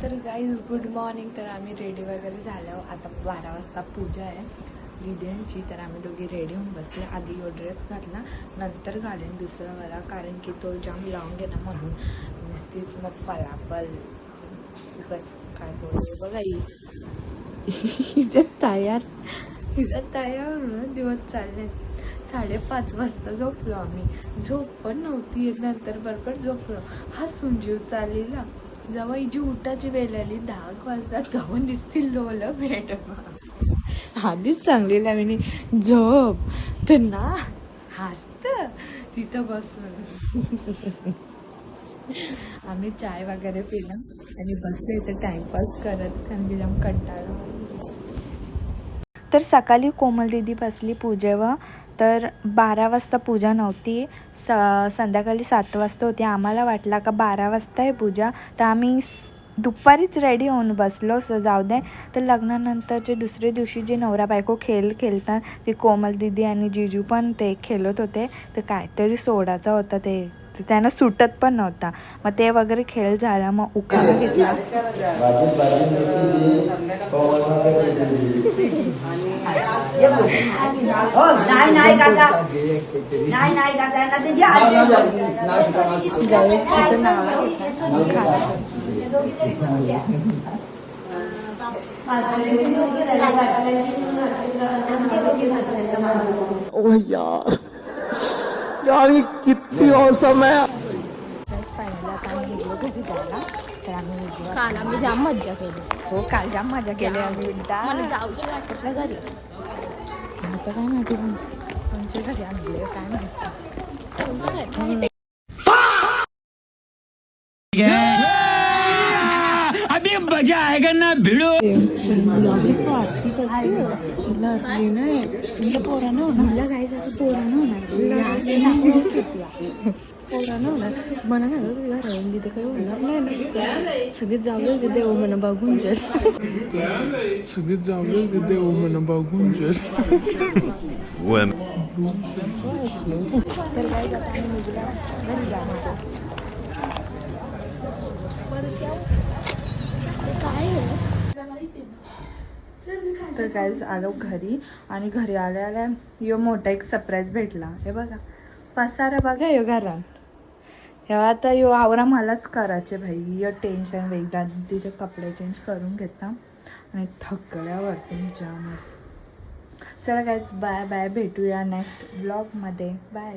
तर guys good morning. तर आम्ही रेडी वगैरे झालो. आता 12 वाजता पूजा आहे रिद्यांची. तर आम्ही दोघी रेडी होऊन बसले. आधी यो ड्रेस घातला, नंतर घालेन दुसरा वाला, कारण की तो जाम लाँग आहे ना, म्हणून नुसतीच मग पलापल उगाच काय बोलले बघा हिच्यात तयार होऊन दिवस चालले. 5:30 वाजता झोपलो आम्ही. झोप पण नव्हती येत. नंतर बरोबर झोपलो. हा सुंजीव चाललेला. जेव्हा हिची उठाची वेळ आली 10 वाजता जाऊन दिसतील लोलं मॅडम. आधीच सांगलेला मी झोप तर ना, हसत तिथं बसून. आम्ही चाय वगैरे पिलं आणि बसलो इथं टाइमपास करत, कारण की जाम कंटाळा. तर सकाळी कोमल दीदी बसली पूजेवर. तर 12 वाजता पूजा नव्हती, संध्याकाळी 7 वाजता होती. आम्हाला वाटला का 12 वाजता आहे पूजा, तर आम्ही दुपारीच रेडी होऊन बसलो. जाऊ दे. तर लग्नानंतरचे दुसरे दिवशी जे नवरा बायको खेळतात ते कोमल दीदी आणि जिजू पण ते खेळत होते. तर काहीतरी सोडाचा होता, ते त्यांना सुटत पण नव्हता. मग ते वगैरे खेळ झाला. मग उकाला घेतला. यार ये कितनी औसम है. फायनली आता आम्ही निघलो घरी जायला. तर आम्ही निघलो. काल आम्ही जाम मज्जा केली. हो, काल जाम मजा केली आम्ही. मला जाऊची वाटत घरी. आता काय माहिती कोणच्या घरी आणले काय माहिती. अभी मजा आएगा ना भिड़ो. एवढी स्वार्थी कशी नाही पोरानं होणार काय जातं. पोरानं होणार म्हणा ना घरावरून तिथे काही होणार नाही ना. सगळेच जावले की देव म्हणा बघून जाईल. देव मन बघून तर काय जातं आम्ही निघला घरी जाणार. तर काय आलो घरी. आणि घरी आल्या यो मोठा एक सरप्राईज भेटला. हे बघा पसारा बघा यो घरात. ह्या आता यो आवरा मलाच करायचे भाई. यो टेन्शन वेगळा. तिथे कपडे चेंज करून घेता आणि थकल्यावरती जामच. चला गाईज बाय बाय. भेटूया नेक्स्ट ब्लॉगमध्ये. बाय.